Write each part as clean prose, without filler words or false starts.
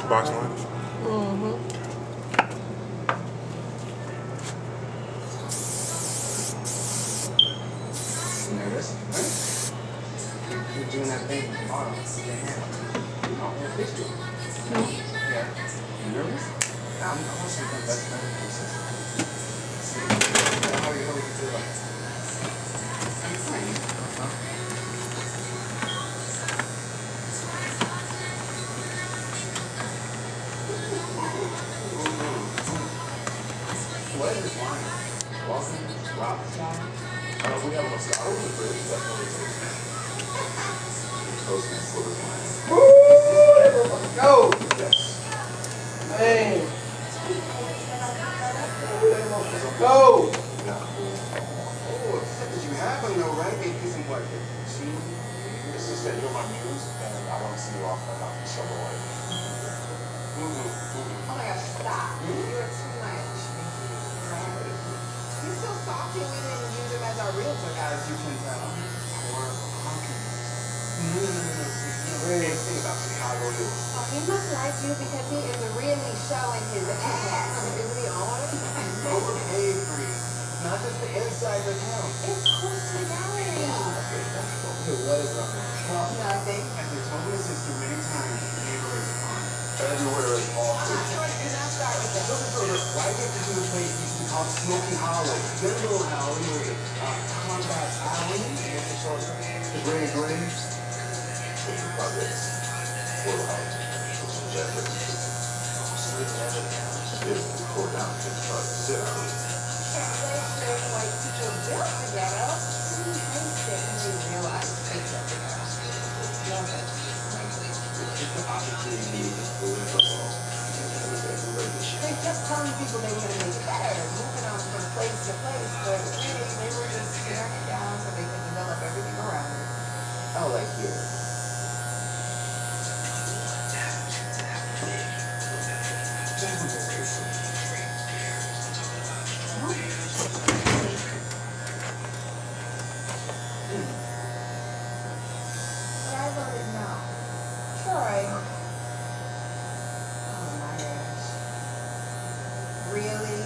Box lunch. Nervous? Right? You're doing that thing tomorrow. The hand. No, we'll fix you. Yeah. You nervous? I'm also the best friend of yours. How are you feel about it? I'm fine. Huh? What is this wine? Welcome, Robert's wine? We have a Moscato in the fridge. That's what it is. Toast and slivers wine. Woo! Let's go! Yes. Hey! Let's go! Oh, except that you have a no, right? Maybe some what? See? It's just that you're my muse, and I want to see you off and not show the light. Oh my gosh, stop. You're too much. He's so salty we didn't use him as our realtor, as you can tell. Or Wait, think about Chicago News. Oh, he must like you because he is really showing his ass. Is he on? Overpaid free. Not just the inside that counts. It's personality. What is up? Nothing. As I told my sister many times, the neighbor is on. Everywhere is awful. Why can't you do the place you used to call Smoky Hollow? Then a little alley with Combat Alley. What's the short name? The Gray Graves. It's the projects. Full house. It's never tore down to try to sit out. There's white people built together. He hates it when you realize they built together. Love it. It's the opportunity to pull it all. They kept telling people they were going to make it better, moving on from place to place, but really they were just tearing it down so they could develop everything around it. Oh, like here. But I voted no. Troy. Oh my gosh. Really?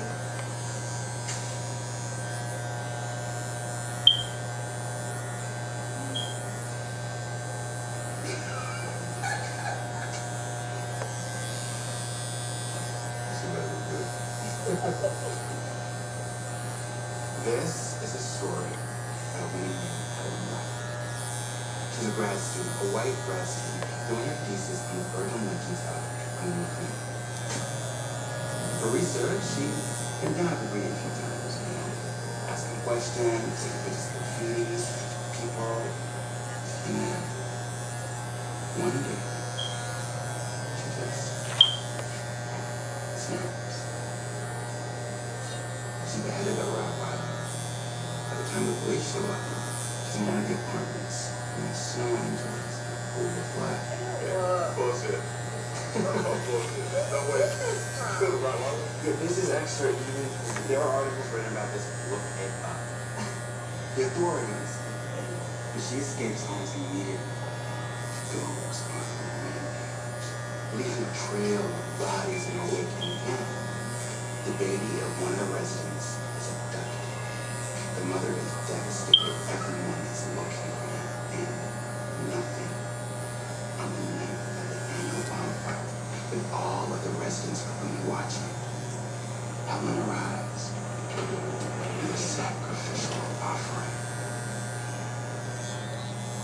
This is a story of winning out of life. She's a grad student, a white grad student, doing her thesis on the Virgin Legends of Queen. For research, she's been down at the green a few times, asking questions, taking pictures of graffiti, people, and then one day, she just snaps. She beheaded a rock bottom. By the time the police show up, she's in one of the apartments in the snow angels overfly. Yeah, bullshit. Bullshit. No way. Yeah, this is extra. Even there are articles written about this. Look it up. The authorities. When she escapes home immediately, goes on a rampage, leaving a trail of bodies in her wake. And the baby of one of the residents is abducted. The mother is devastated. Everyone is looking for him, and nothing on the night of the annual bonfire, with all of the residents are going to be watching. Helen arrives with a sacrificial offering.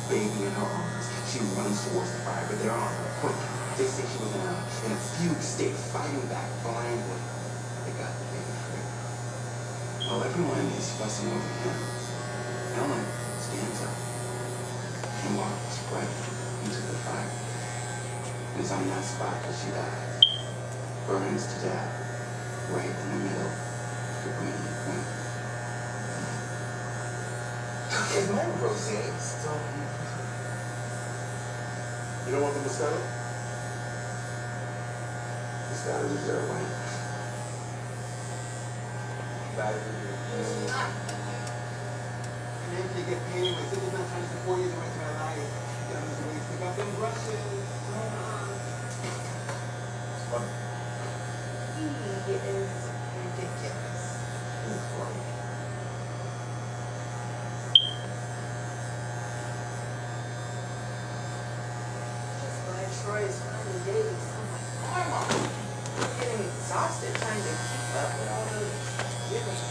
Baby in her arms, she runs towards the fire, but they're on her. They say she was in a fugue state, fighting back blindly. They got the baby free. While everyone is fussing over him, Ellen stands up and walks right into the fire. And it's on that spot that she dies. Burns to death, right in the middle of the green point. Is my rosé still? You don't want the Moscato? Moscato reserve wine. Bad for you. And then you get paid anyway. Since it's not trying to support you the rest of my life, you know, just pick up them brushes. exhausted trying to keep up with all the different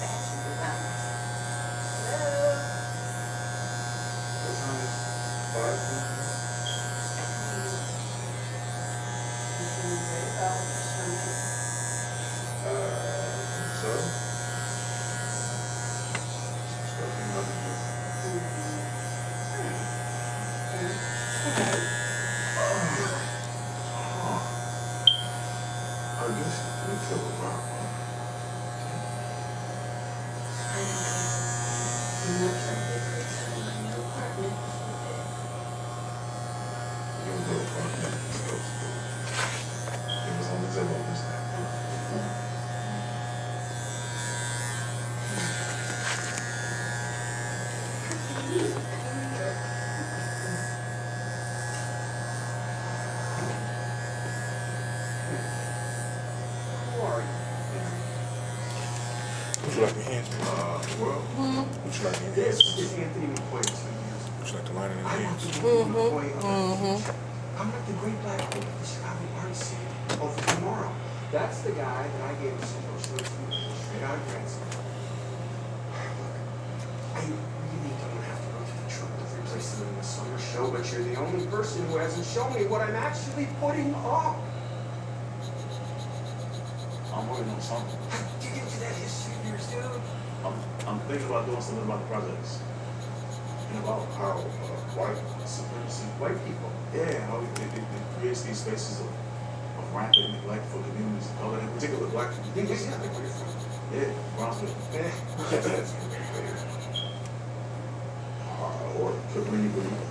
fashion designs. Hello? What time is 5? So? Expecting nothing new. I guess we feel around. Your little apartment is close to it was on the table this time. Would you like your hands? Well, Would you like your this hands? is Anthony McQuaid 2 years ago. Would you like to line in your I want hands? to be McQuaid of the future. I'm like the great black hope of the Chicago art scene of tomorrow. That's the guy that I gave a super straight out of grad school. I really don't have to go through the trouble of replacing him in the summer show, but you're the only person who hasn't shown me what I'm actually putting up. I'm working on something. Dig into that history of yours, dude. I'm thinking about doing something about the projects. And about how white supremacy, white people. Yeah, how it creates these spaces of rampant neglect for communities of color, in particular black communities. Yeah, Brownsville. Or Cabrini, Bonita.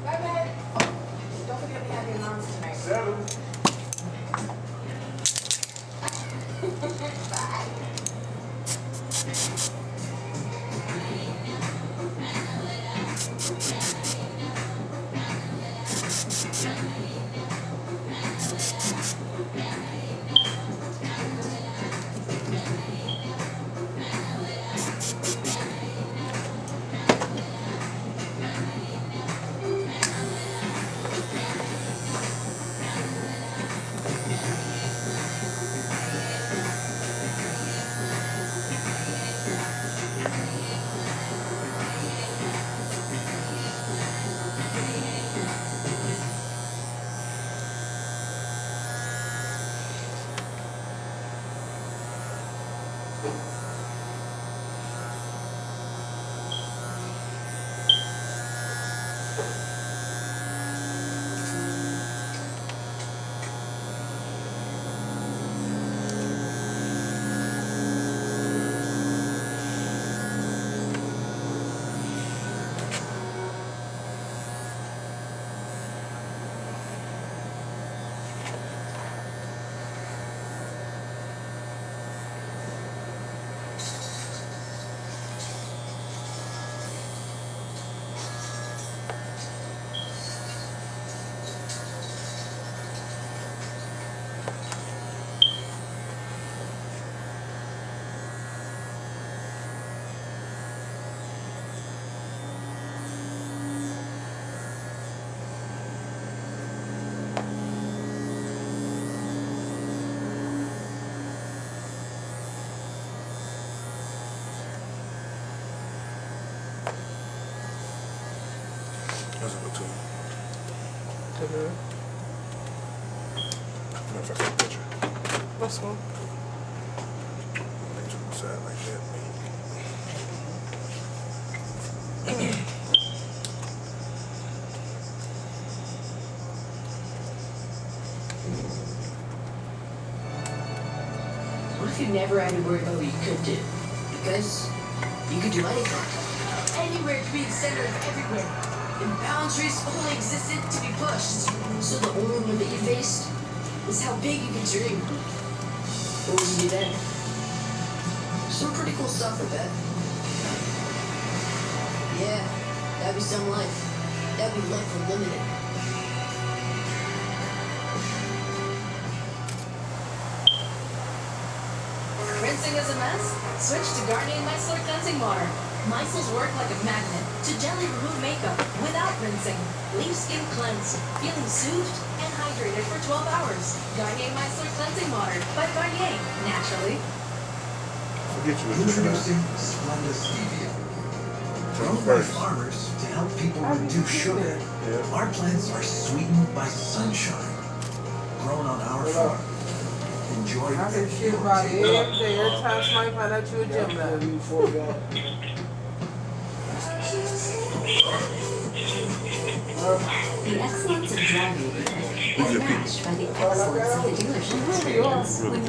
Bye, babe. Don't forget we have the alarms tonight. 7. Bye. How's it look to you? Matter of fact, I'll picture. That's cool. Lay to the side like that. What if you never had to worry about what you could do? Because you could do anything. Anywhere could be the center of everywhere. And boundaries only existed to be pushed. So the only limit you faced was how big you could dream. What would you do then? Some pretty cool stuff, I bet. Yeah, that'd be some life. That'd be life unlimited. Rinsing is a mess? Switch to Garnier Micellar Cleansing Water. Micel's work like a magnet to gently remove makeup without rinsing. Leave skin cleansed, feeling soothed and hydrated for 12 hours. Garnier Micellar Cleansing Water by Garnier, naturally. I'll get you a chicken out. Introducing Splenda Stevia. Grown by First. farmers to help people reduce sugar. Yeah. Our plants are sweetened by sunshine. Grown on our farm. Enjoy I hear at shit your about it table. every day. Every time somebody find out you a Gemini. The excellence of driving is matched by the excellence of the dealership experience.